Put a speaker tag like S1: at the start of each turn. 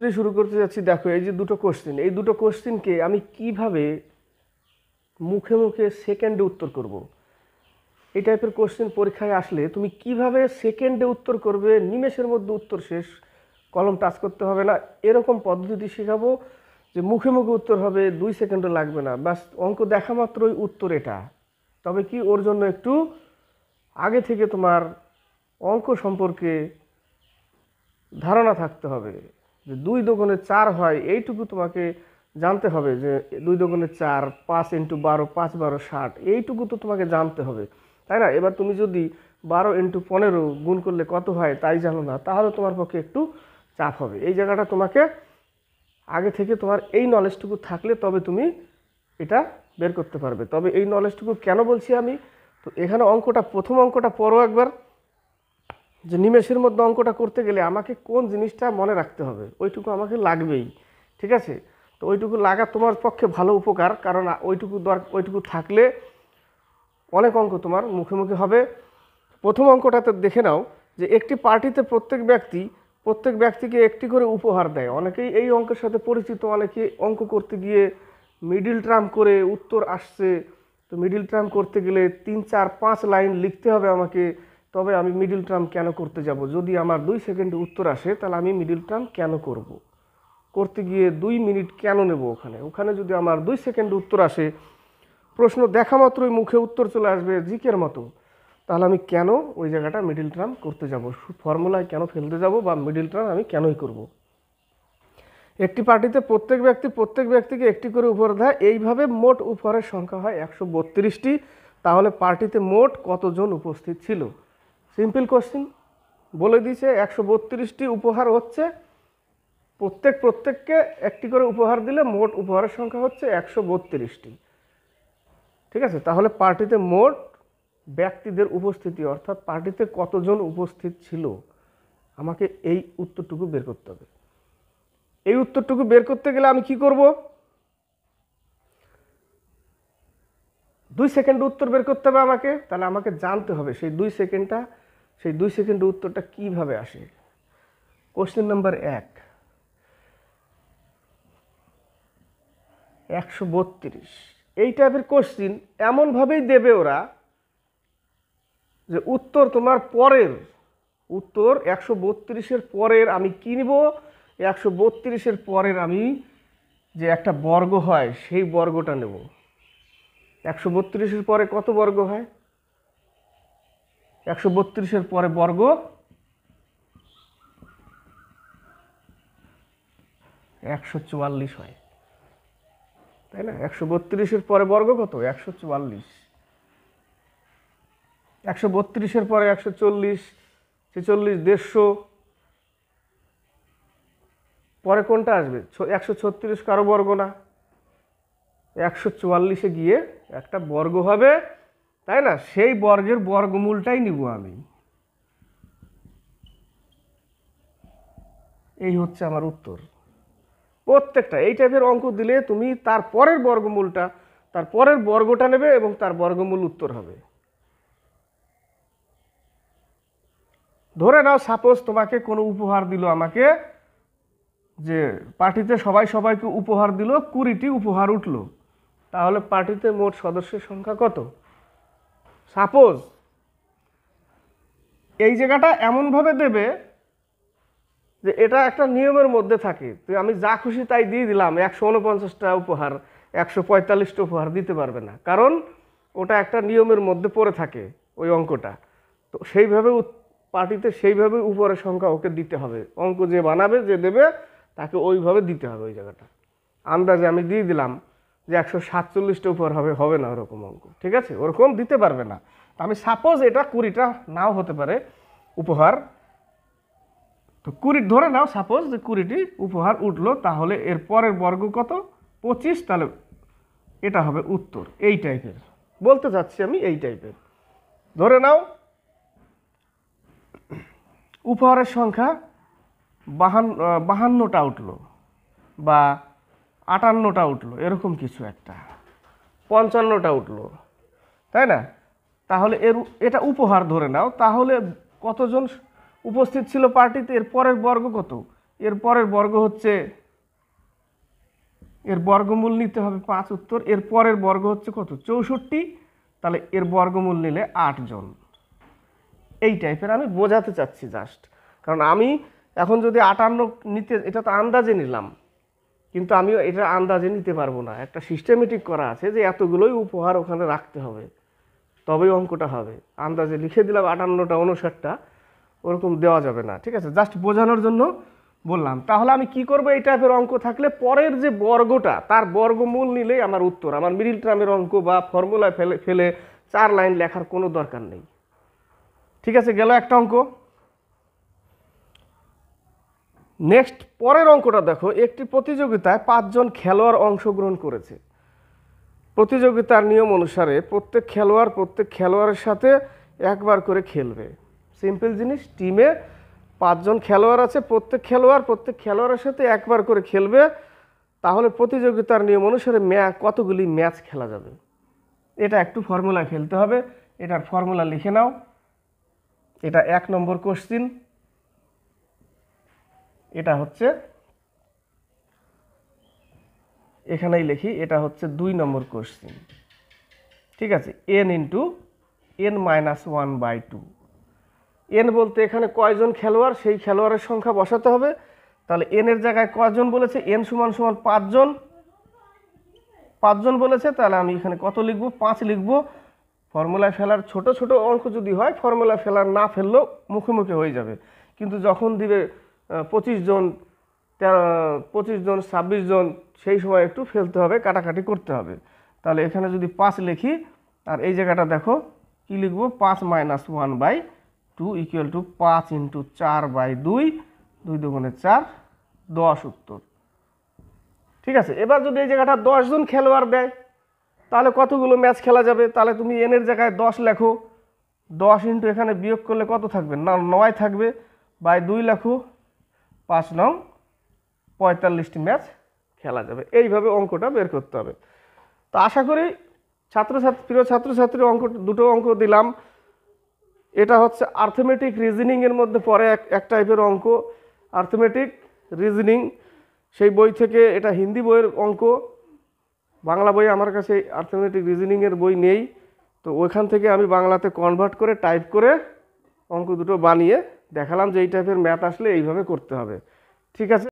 S1: শুরু করতে যাচ্ছি। দেখো, এই যে দুটো কোশ্চেন, এই দুটো কোশ্চেনকে আমি কিভাবে মুখে মুখে সেকেন্ডে উত্তর করব। এই টাইপের কোশ্চেন পরীক্ষায় আসলে তুমি কিভাবে সেকেন্ডে উত্তর করবে, নিমেষের মধ্যে উত্তর শেষ, কলম টাচ করতে হবে না, এরকম পদ্ধতি শেখাবো যে মুখে মুখে উত্তর হবে, 2 সেকেন্ডও লাগবে না, বাস অঙ্ক দেখা মাত্রই উত্তর এটা। তবে কি ওর জন্য একটু আগে থেকে তোমার অঙ্ক সম্পর্কে ধারণা থাকতে হবে, যে 2 × 4 হয় এইটুকু তোমাকে জানতে হবে, যে 2 × 4 5 × 12 5 × 12 60, এইটুকু তো তোমাকে জানতে হবে, তাই না? এবার তুমি যদি 12 × 15 গুণ করলে কত হয় তাই জানো না, তাহলে তোমার পক্ষে একটু চাপ হবে। এই জায়গাটা তোমাকে আগে থেকে তোমার এই নলেজটুকু থাকলে তবে তুমি এটা বের করতে পারবে। তবে এই নলেজটুকু কেন বলছি আমি, তো এখানে অঙ্কটা, প্রথম অঙ্কটা পড়ো একবার, যে নিমেষের মধ্যে অঙ্কটা করতে গেলে আমাকে কোন জিনিসটা মনে রাখতে হবে, ওইটুকু আমাকে লাগবেই, ঠিক আছে? তো ওইটুকু লাগা তোমার পক্ষে ভালো উপকার, কারণ ওইটুকু থাকলে অনেক অঙ্ক তোমার মুখে মুখে হবে। প্রথম অঙ্কটাতে দেখে নাও যে একটি পার্টিতে প্রত্যেক ব্যক্তিকে একটি করে উপহার দেয়। অনেকেই এই অঙ্কের সাথে পরিচিত, অনেকে অঙ্ক করতে গিয়ে মিডিল টার্ম করে উত্তর আসছে। তো মিডিল টার্ম করতে গেলে 3 4 5 লাইন লিখতে হবে আমাকে, তবে আমি মিডিল টার্ম কেন করতে যাব? যদি আমার 2 সেকেন্ডে উত্তর আসে তাহলে আমি মিডিল টার্ম কেন করব? করতে গিয়ে 2 মিনিট কেন নেব? ওখানে যদি আমার 2 সেকেন্ডে উত্তর আসে, প্রশ্ন দেখা মাত্রই মুখে উত্তর চলে আসবে জিকের মতো, তাহলে আমি কেন ওই জায়গাটা মিডিল টার্ম করতে যাব, ফর্মুলায় কেন ফেলতে যাব, বা মিডিল টার্ম আমি কেনই করব? একটি পার্টিতে প্রত্যেক ব্যক্তিকে একটি করে উপহার দেয়, এইভাবে মোট উপহারের সংখ্যা হয় 132টি। তাহলে পার্টিতে মোট কতজন উপস্থিত ছিল? সিম্পল কোশ্চিন বলে দিয়েছে, 132টি উপহার হচ্ছে, প্রত্যেককে একটি করে উপহার দিলে মোট উপহারের সংখ্যা হচ্ছে 132টি, ঠিক আছে? তাহলে পার্টিতে মোট ব্যক্তিদের উপস্থিতি, অর্থাৎ পার্টিতে কতজন উপস্থিত ছিল, আমাকে এই উত্তরটুকু বের করতে হবে। এই উত্তরটুকু বের করতে গেলে আমি কি করব? 2 সেকেন্ডে উত্তর বের করতে হবে আমাকে। তাহলে আমাকে জানতে হবে সেই 2 সেকেন্ডে উত্তরটা কিভাবে আসে। কোশ্চেন নাম্বার 1, 132, এই টাইপের কোশ্চিন এমনভাবেই দেবে ওরা যে উত্তর 132-এর পরের আমি কি নিব, 132-এর পরের আমি যে একটা বর্গ হয় সেই বর্গটা নেব। 132-এর পরে কত বর্গ হয়? 132-এর পরে বর্গ 144 হয়, তাই না? 132-এর পরে বর্গ কত? 144। 132-এর পরে 140, 46, 150, পরে কোনটা আসবে? 136 কারো বর্গ না, 144-এ গিয়ে একটা বর্গ হবে, তাই না? সেই বর্গের বর্গমূলটাই নিব আমি। এই হচ্ছে আমার উত্তর। প্রত্যেকটা এই টাইপের অঙ্ক দিলে তুমি তার পরের বর্গটা নেবে এবং তার বর্গমূল উত্তর হবে। ধরে নাও সাপোজ তোমাকে কোনো উপহার দিল আমাকে, যে পার্টিতে সবাইকে উপহার দিল, 20টি উপহার উঠলো, তাহলে পার্টিতে মোট সদস্যের সংখ্যা কত? সাপোজ এই জায়গাটা এমনভাবে দেবে যে এটা একটা নিয়মের মধ্যে থাকে, তো আমি যা খুশি তাই দিয়ে দিলাম, 149টা উপহার, 145টা উপহার দিতে পারবে না, কারণ ওটা একটা নিয়মের মধ্যে পড়ে থাকে ওই অঙ্কটা। তো সেইভাবে পার্টিতে সেইভাবে উপহারের সংখ্যা ওকে দিতে হবে, অঙ্ক যে বানাবে, যে দেবে, তাকে ওইভাবে দিতে হবে। ওই জায়গাটা আন্দাজে আমি দিয়ে দিলাম যে 147টা উপহার হবে না ওরকম অঙ্ক, ঠিক আছে? ওরকম দিতে পারবে না। আমি সাপোজ এটা 20টা নাও হতে পারে উপহার, তো 20 ধরে নাও সাপোজ যে 20টি উপহার উঠলো, তাহলে এর পরের বর্গ কত? 25। তাহলে এটা হবে উত্তর। এই টাইপের বলতে চাচ্ছি আমি, এই টাইপের। ধরে নাও উপহারের সংখ্যা 52টা উঠলো, বা 58টা উঠলো, এরকম কিছু একটা, 55টা উঠলো, তাই না? তাহলে এটা উপহার ধরে নাও, তাহলে কতজন উপস্থিত ছিল পার্টিতে? এর পরের বর্গ কত? এর পরের বর্গ হচ্ছে, এর বর্গমূল নিতে হবে 5 উত্তর, এর পরের বর্গ হচ্ছে কত 64, তাহলে এর বর্গমূল নিলে 8 জন। এই টাইপের আমি বোঝাতে চাচ্ছি জাস্ট, কারণ আমি এখন যদি 58 নিতে, এটা তো আন্দাজে নিলাম, কিন্তু আমি এটা আন্দাজে নিতে পারবো না, একটা সিস্টেমেটিক করা আছে যে এতগুলোই উপহার ওখানে রাখতে হবে, তবেই অঙ্কটা হবে। আন্দাজে লিখে দিলাম 58টা 59টা, ওরকম দেওয়া যাবে না, ঠিক আছে? জাস্ট বোঝানোর জন্য বললাম। তাহলে আমি কি করব, এই টাইপের অঙ্ক থাকলে পরের যে বর্গটা তার বর্গমূল নিলেই আমার উত্তর। আমার মিডিল টার্মের অঙ্ক বা ফর্মুলায় ফেলে ফেলে 4 লাইন লেখার কোনো দরকার নেই, ঠিক আছে? গেল একটা অঙ্ক। নেক্সট পরের অঙ্কটা দেখো, একটি প্রতিযোগিতায় 5 জন খেলোয়াড় অংশগ্রহণ করেছে। প্রতিযোগিতার নিয়ম অনুসারে প্রত্যেক খেলোয়াড়ের সাথে একবার করে খেলবে। সিম্পল জিনিস, টিমে 5 জন খেলোয়াড় আছে, প্রত্যেক খেলোয়াড়ের সাথে একবার করে খেলবে। তাহলে প্রতিযোগিতার নিয়ম অনুসারে কতগুলি ম্যাচ খেলা যাবে, এটা একটু ফর্মুলায় ফেলতে হবে। এটার ফর্মুলা লিখে নাও। এটা 1 নম্বর কোশ্চিন, এটা হচ্ছে এখানেই লিখি, এটা হচ্ছে 2 নম্বর কোশ্চিন, ঠিক আছে? n into n-1/2। n বলতে এখানে কয়জন খেলোয়াড়, সেই খেলোয়াড়ের সংখ্যা বসাতে হবে। তাহলে n এর জায়গায় কয়জন বলেছে, n সমান 5 জন, 5 জন বলেছে, তাহলে আমি এখানে কত লিখব, 5 লিখব। ফর্মুলায় ফেলার ছোট ছোট অঙ্ক যদি হয়, ফর্মুলায় ফেলার না ফেললেও মুখে মুখে হয়ে যাবে। কিন্তু যখন দিবে 25 জন, 26 জন, সেই সময় একটু ফেলতে হবে, কাটাকাটি করতে হবে। তাহলে এখানে যদি 5 লিখি, আর এই জায়গাটা দেখো কি লিখব, 5-1/2 ইকুয়াল টু 5 ইন্টু 4/2, 2 দুগুণে 4, 10 উত্তর, ঠিক আছে? এবার যদি এই জায়গাটা 10 জন খেলোয়াড় দেয়, তাহলে কতগুলো ম্যাচ খেলা যাবে? তাহলে তুমি n এর জায়গায় 10 লেখো, 10 ইন্টু এখানে বিয়োগ করলে কত থাকবে, না 9 থাকবে, বাই 2 লেখো, 5 9 45টি ম্যাচ খেলা যাবে। এইভাবে অঙ্কটা বের করতে হবে। তো আশা করি প্রিয় ছাত্রছাত্রী, দুটো অঙ্ক দিলাম। এটা হচ্ছে আর্থমেটিক রিজনিংয়ের মধ্যে পড়ে এক টাইপের অঙ্ক, আর্থমেটিক রিজনিং। সেই বই থেকে, এটা হিন্দি বইয়ের অঙ্ক, বাংলা বই আমার কাছে আর্থমেটিক রিজনিংয়ের বই নেই, তো ওইখান থেকে আমি বাংলাতে কনভার্ট করে টাইপ করে অঙ্ক দুটো বানিয়ে দেখালাম যে এই টাইপের ম্যাথ আসলে এইভাবে করতে হবে, ঠিক আছে?